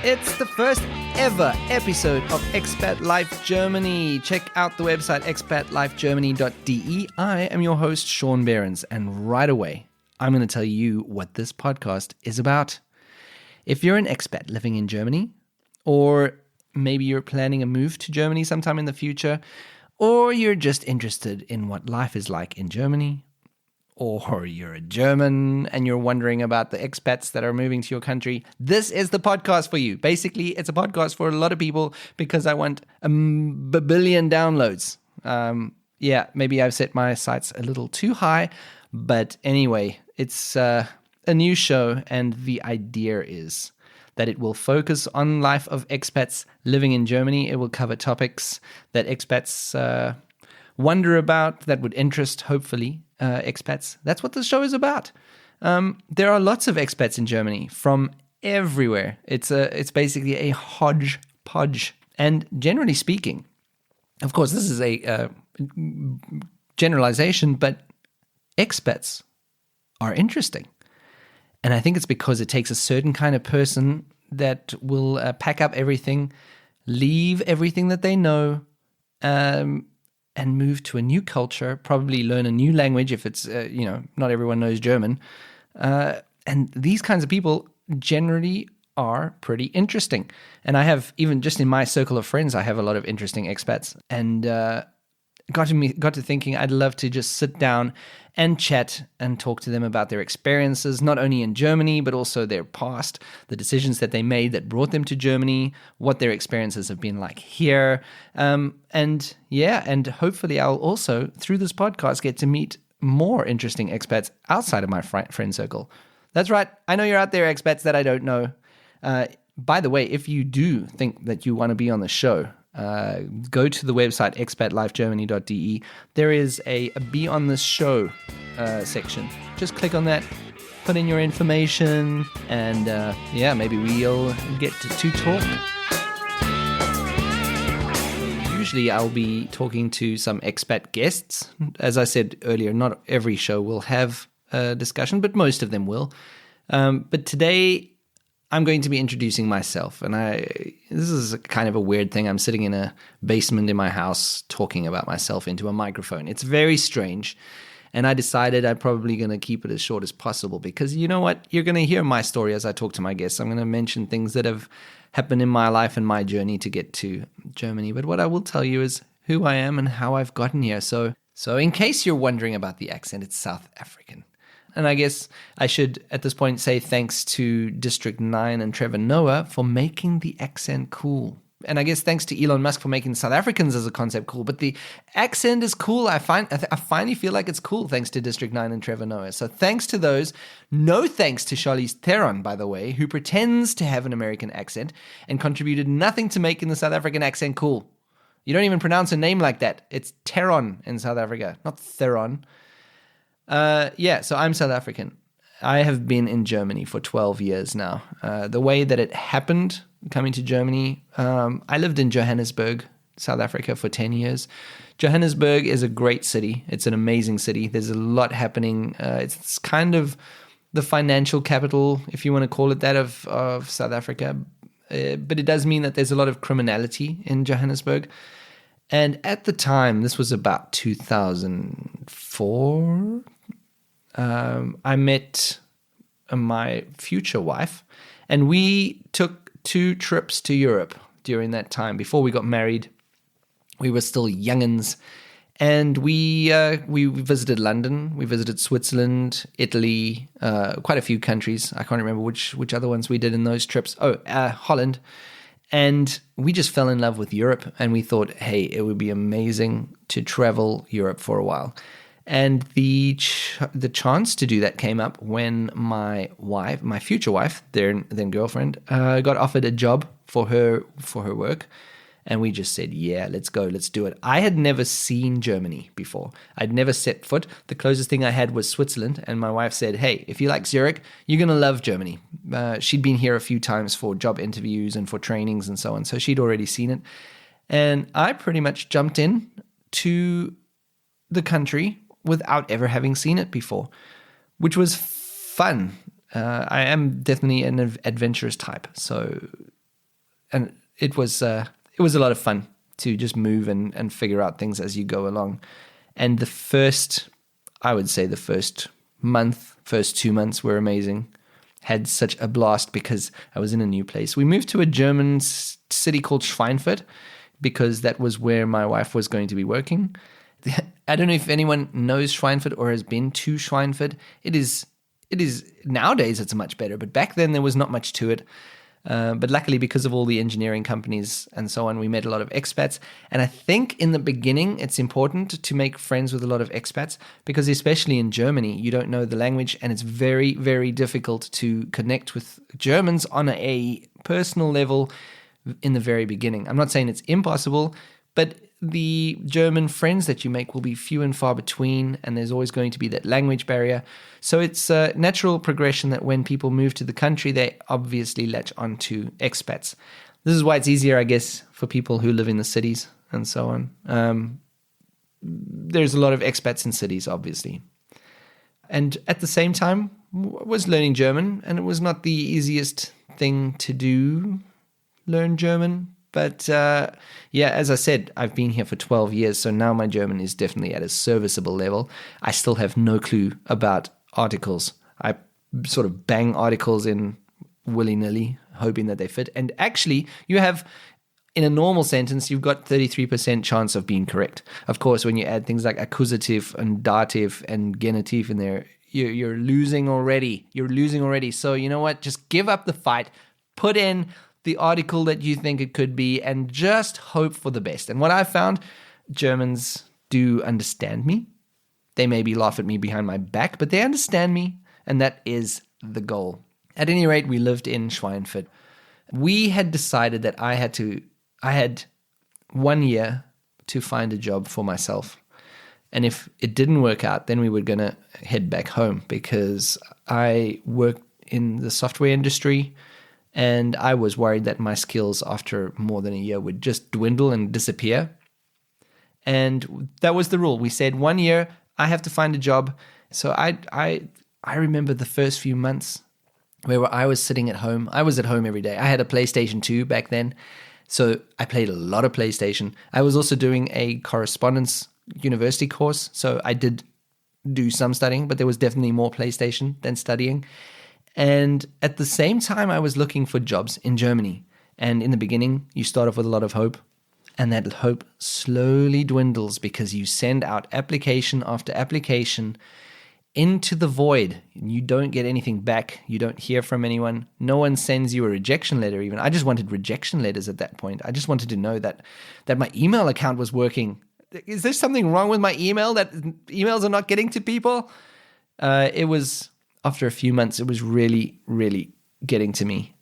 It's the first ever episode of Expat Life Germany. Check out the website expatlifegermany.de. I am your host, Sean Behrens, and right away, I'm going to tell you what this podcast is about. If you're an expat living in Germany, or maybe you're planning a move to Germany sometime in the future, or you're just interested in what life is like in Germany, or you're a German and you're wondering about the expats that are moving to your country, this is the podcast for you. Basically, it's a podcast for a lot of people because I want a billion downloads. Maybe I've set my sights a little too high, but anyway, it's a new show, and the idea is that it will focus on life of expats living in Germany. It will cover topics that expats wonder about, that would interest, hopefully, expats. That's what the show is about. There are lots of expats in Germany from everywhere. It's basically a hodgepodge. And generally speaking, of course, this is a generalization, but expats are interesting. And I think it's because it takes a certain kind of person that will pack up everything, leave everything that they know, and move to a new culture, probably learn a new language if it's, not everyone knows German. And these kinds of people generally are pretty interesting. And I have, even just in my circle of friends, I have a lot of interesting expats. And got to thinking I'd love to just sit down and chat and talk to them about their experiences, not only in Germany, but also their past, the decisions that they made that brought them to Germany, what their experiences have been like here. And hopefully I'll also, through this podcast, get to meet more interesting expats outside of my friend circle. That's right. I know you're out there, expats that I don't know. By the way, if you do think that you want to be on the show, go to the website expatlifegermany.de. There is a Be on this show section. Just click on that, put in your information, and maybe we'll get to talk. Usually I'll be talking to some expat guests. As I said earlier, not every show will have a discussion, but most of them will. But today I'm going to be introducing myself, and this is kind of a weird thing. I'm sitting in a basement in my house talking about myself into a microphone. It's very strange, and I decided I'm probably going to keep it as short as possible because you know what? You're going to hear my story as I talk to my guests. I'm going to mention things that have happened in my life and my journey to get to Germany, but what I will tell you is who I am and how I've gotten here. So in case you're wondering about the accent, it's South African. And I guess I should, at this point, say thanks to District 9 and Trevor Noah for making the accent cool. And I guess thanks to Elon Musk for making South Africans as a concept cool. But the accent is cool. I finally feel like it's cool thanks to District 9 and Trevor Noah. So thanks to those. No thanks to Charlize Theron, by the way, who pretends to have an American accent and contributed nothing to making the South African accent cool. You don't even pronounce a name like that. It's Theron in South Africa, not Theron. So I'm South African. I have been in Germany for 12 years now. The way that it happened, coming to Germany, I lived in Johannesburg, South Africa for 10 years. Johannesburg is a great city. It's an amazing city. There's a lot happening. It's kind of the financial capital, if you want to call it that, of South Africa. But it does mean that there's a lot of criminality in Johannesburg. And at the time, this was about 2004, I met my future wife, and we took 2 trips to Europe during that time. Before we got married, we were still young'uns, and we visited London, we visited Switzerland, Italy, quite a few countries. I can't remember which other ones we did in those trips. Holland. And we just fell in love with Europe, and we thought, hey, it would be amazing to travel Europe for a while. And the chance to do that came up when my future wife, then girlfriend, got offered a job for her work. And we just said, yeah, let's go, let's do it. I had never seen Germany before. I'd never set foot. The closest thing I had was Switzerland. And my wife said, hey, if you like Zurich, you're going to love Germany. She'd been here a few times for job interviews and for trainings and so on. So she'd already seen it. And I pretty much jumped in to the country without ever having seen it before, which was fun. I am definitely an adventurous type. So and it was a lot of fun to just move and figure out things as you go along. And I would say the first 2 months were amazing. Had such a blast because I was in a new place. We moved to a German city called Schweinfurt because that was where my wife was going to be working. I don't know if anyone knows Schweinfurt or has been to Schweinfurt. It is nowadays it's much better, but back then there was not much to it. But luckily, because of all the engineering companies and so on, we met a lot of expats. And I think in the beginning, it's important to make friends with a lot of expats because especially in Germany, you don't know the language and it's very, very difficult to connect with Germans on a personal level in the very beginning. I'm not saying it's impossible, but the German friends that you make will be few and far between, and there's always going to be that language barrier. So it's a natural progression that when people move to the country, they obviously latch onto expats. This is why it's easier, I guess, for people who live in the cities and so on. There's a lot of expats in cities, obviously. And at the same time, I was learning German, and it was not the easiest thing to do, learn German. But as I said, I've been here for 12 years, so now my German is definitely at a serviceable level. I still have no clue about articles. I sort of bang articles in willy-nilly, hoping that they fit. And actually, you have, in a normal sentence, you've got 33% chance of being correct. Of course, when you add things like accusative and dative and genitive in there, you're losing already. You're losing already. So you know what? Just give up the fight. Put in the article that you think it could be, and just hope for the best. And what I found, Germans do understand me. They maybe laugh at me behind my back, but they understand me, and that is the goal. At any rate, we lived in Schweinfurt. We had decided that I had 1 year to find a job for myself. And if it didn't work out, then we were going to head back home because I worked in the software industry. And I was worried that my skills after more than a year would just dwindle and disappear. And that was the rule. We said 1 year, I have to find a job. So I remember the first few months where I was sitting at home. I was at home every day. I had a PlayStation 2 back then. So I played a lot of PlayStation. I was also doing a correspondence university course. So I did do some studying, but there was definitely more PlayStation than studying. And at the same time, I was looking for jobs in Germany. And in the beginning, you start off with a lot of hope. And that hope slowly dwindles because you send out application after application into the void. You don't get anything back. You don't hear from anyone. No one sends you a rejection letter even. I just wanted rejection letters at that point. I just wanted to know that my email account was working. Is there something wrong with my email that emails are not getting to people? It was... After a few months, it was really, really getting to me.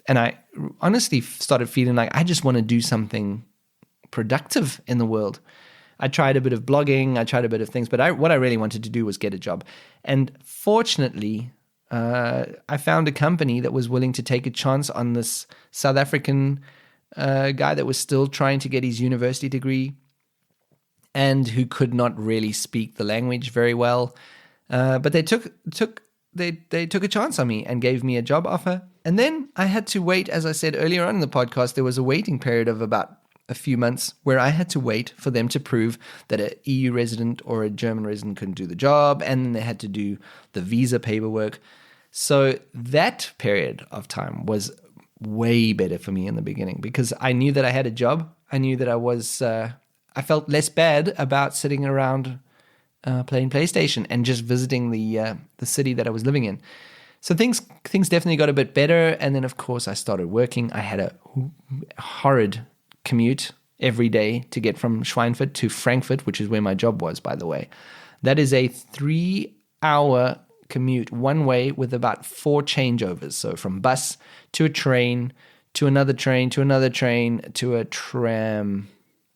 And I honestly started feeling like I just want to do something productive in the world. I tried a bit of blogging, I tried a bit of things, but what I really wanted to do was get a job. And fortunately, I found a company that was willing to take a chance on this South African guy that was still trying to get his university degree and who could not really speak the language very well. But they took a chance on me and gave me a job offer. And then I had to wait, as I said earlier on in the podcast, there was a waiting period of about a few months where I had to wait for them to prove that an EU resident or a German resident couldn't do the job. And then they had to do the visa paperwork. So that period of time was way better for me in the beginning because I knew that I had a job. I knew that I felt less bad about sitting around playing PlayStation and just visiting the city that I was living in. So things definitely got a bit better. And then, of course, I started working. I had a horrid commute every day to get from Schweinfurt to Frankfurt, which is where my job was, by the way. That is a 3-hour commute one way with about 4 changeovers. So from bus to a train to another train to another train to a tram.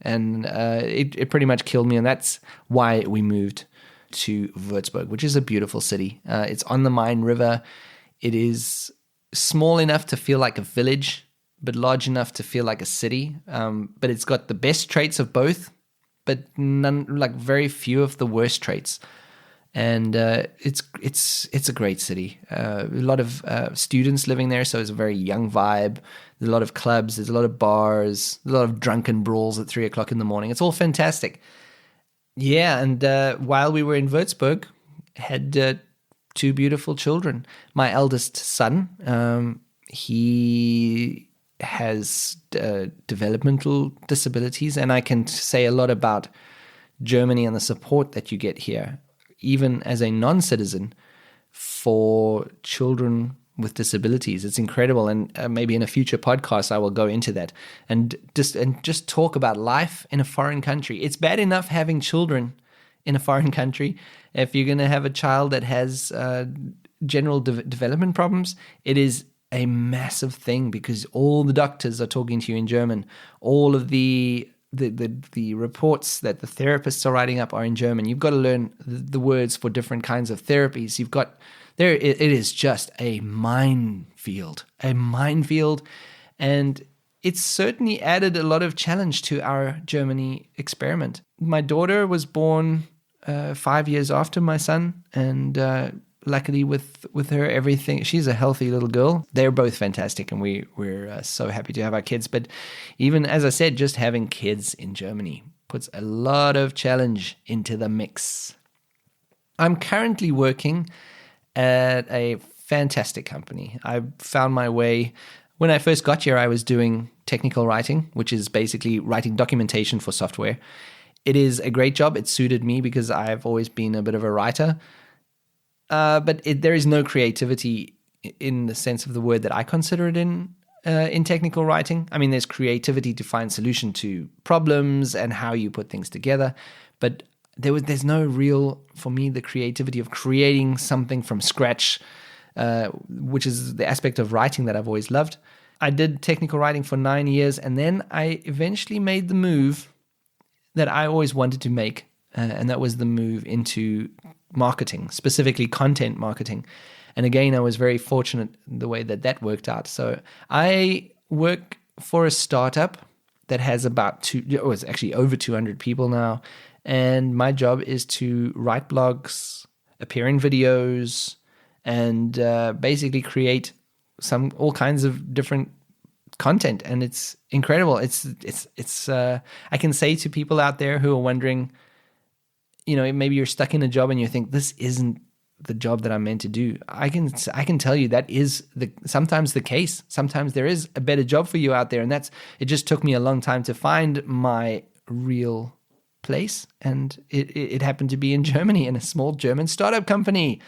And it pretty much killed me. And that's why we moved to Würzburg, which is a beautiful city. It's on the Main River. It is small enough to feel like a village, but large enough to feel like a city. But it's got the best traits of both, but very few of the worst traits. And it's a great city. A lot of students living there, so it's a very young vibe. There's a lot of clubs, there's a lot of bars, a lot of drunken brawls at 3 o'clock in the morning. It's all fantastic. Yeah, and while we were in Würzburg, had two beautiful children. My eldest son, he has developmental disabilities, and I can say a lot about Germany and the support that you get here, even as a non-citizen, for children with disabilities. It's incredible, and maybe in a future podcast I will go into that and just talk about life in a foreign country. It's bad enough having children in a foreign country. If you're going to have a child that has general development problems, it is a massive thing because all the doctors are talking to you in German. All of the reports that the therapists are writing up are in German. You've got to learn the words for different kinds of therapies. It is just a minefield, and it's certainly added a lot of challenge to our Germany experiment. My daughter was born 5 years after my son, and luckily with her, everything, she's a healthy little girl. They're both fantastic, and we're so happy to have our kids. But even, as I said, just having kids in Germany puts a lot of challenge into the mix. I'm currently working at a fantastic company. I found my way. When I first got here, I was doing technical writing, which is basically writing documentation for software. It is a great job. It suited me because I've always been a bit of a writer. But there is no creativity in the sense of the word that I consider it in technical writing. I mean, there's creativity to find solution to problems and how you put things together. But there's no real, for me, the creativity of creating something from scratch, which is the aspect of writing that I've always loved. I did technical writing for 9 years, and then I eventually made the move that I always wanted to make, and that was the move into marketing, specifically content marketing. And again, I was very fortunate the way that worked out. So I work for a startup that has it's actually over 200 people now. And my job is to write blogs, appear in videos, and basically create all kinds of different content. And it's incredible. It's I can say to people out there who are wondering, maybe you're stuck in a job and you think this isn't the job that I'm meant to do. I can tell you that is sometimes the case. Sometimes there is a better job for you out there, and it just took me a long time to find my real place, and it happened to be in Germany in a small German startup company.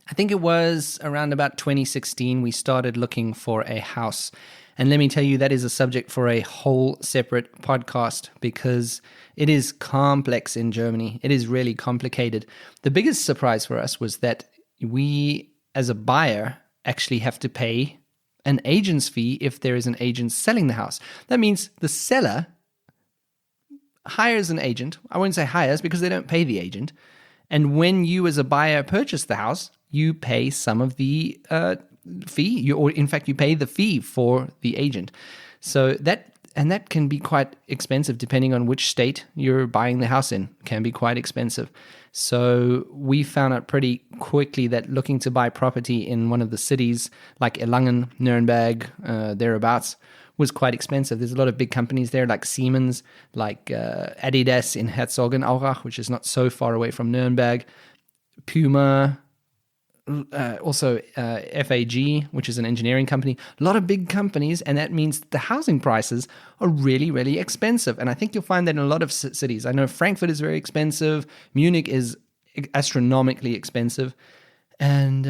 I think it was around about 2016 we started looking for a house. And let me tell you, that is a subject for a whole separate podcast because it is complex in Germany. It is really complicated. The biggest surprise for us was that we, as a buyer, actually have to pay an agent's fee if there is an agent selling the house. That means the seller hires an agent. I won't say hires because they don't pay the agent. And when you as a buyer purchase the house, you pay some of the fee, or in fact, you pay the fee for the agent. So that can be quite expensive depending on which state you're buying the house in. It can be quite expensive. So we found out pretty quickly that looking to buy property in one of the cities like Erlangen, Nuremberg, thereabouts, was quite expensive. There's a lot of big companies there like Siemens, like Adidas in Herzogenaurach, which is not so far away from Nuremberg, Puma, also FAG, which is an engineering company. A lot of big companies, and that means the housing prices are really, really expensive. And I think you'll find that in a lot of cities. I know Frankfurt is very expensive. Munich is astronomically expensive. And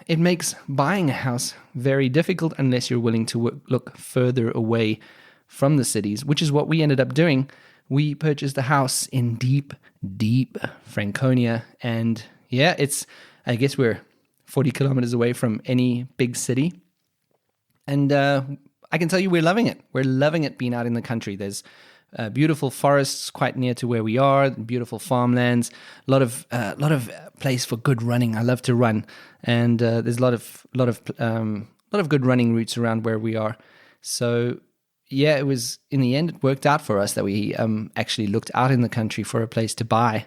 it makes buying a house very difficult unless you're willing to look further away from the cities, which is what we ended up doing. We purchased a house in deep, deep Franconia. And yeah, I guess we're 40 kilometers away from any big city. And I can tell you we're loving it. We're loving it being out in the country. There's beautiful forests quite near to where we are, beautiful farmlands, a lot of place for good running. I love to run, and there's a lot of good running routes around where we are. So yeah, it was, in the end, it worked out for us that we actually looked out in the country for a place to buy.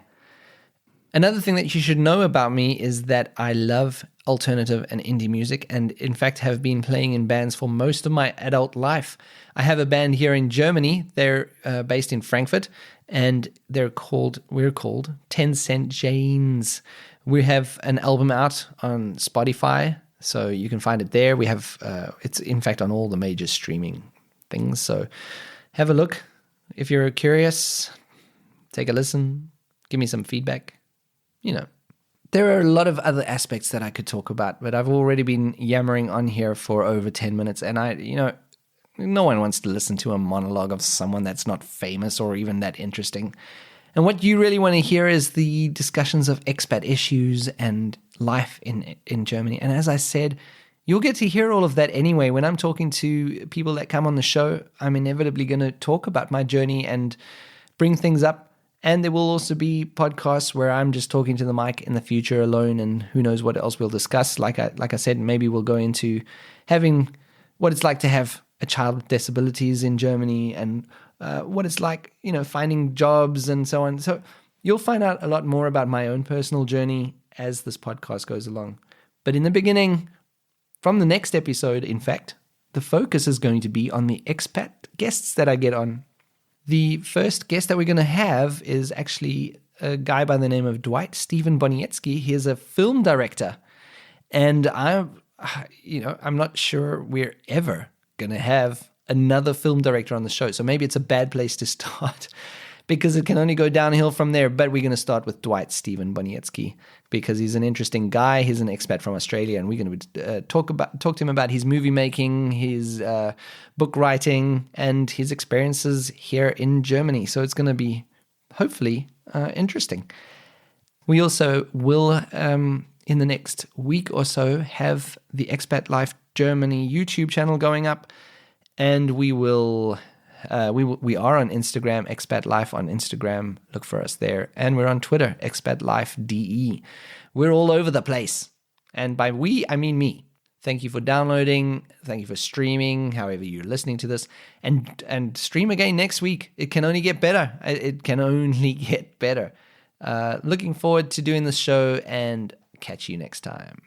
Another thing that you should know about me is that I love alternative and indie music, and in fact have been playing in bands for most of my adult life. I have a band here in Germany. They're based in Frankfurt, and we're called 10 Cent Janes. We have an album out on Spotify, so you can find it there. We have it's in fact on all the major streaming things, so have a look. If you're curious, take a listen, give me some feedback. There are a lot of other aspects that I could talk about, but I've already been yammering on here for over 10 minutes, and no one wants to listen to a monologue of someone that's not famous or even that interesting. And what you really want to hear is the discussions of expat issues and life in Germany. And as I said, you'll get to hear all of that anyway. When I'm talking to people that come on the show, I'm inevitably going to talk about my journey and bring things up. And there will also be podcasts where I'm just talking to the mic in the future alone, and who knows what else we'll discuss. Like I said, maybe we'll go into having what it's like to have a child with disabilities in Germany, and what it's like, finding jobs and so on. So you'll find out a lot more about my own personal journey as this podcast goes along. But in the beginning, from the next episode, in fact, the focus is going to be on the expat guests that I get on. The first guest that we're going to have is actually a guy by the name of Dwight Stephen Boniecki. He is a film director, and I'm not sure we're ever going to have another film director on the show. So maybe it's a bad place to start because it can only go downhill from there. But we're going to start with Dwight Stephen Boniecki because he's an interesting guy. He's an expat from Australia, and we're going to talk to him about his movie making, his book writing, and his experiences here in Germany. So it's going to be hopefully interesting. We also will, in the next week or so, have the Expat Life Germany YouTube channel going up, and we are on Instagram, Expat Life on Instagram. Look for us there. And we're on Twitter, Expat Life DE. We're all over the place. And by we, I mean me. Thank you for downloading. Thank you for streaming, however you're listening to this. And stream again next week. It can only get better. It can only get better. Looking forward to doing this show, and catch you next time.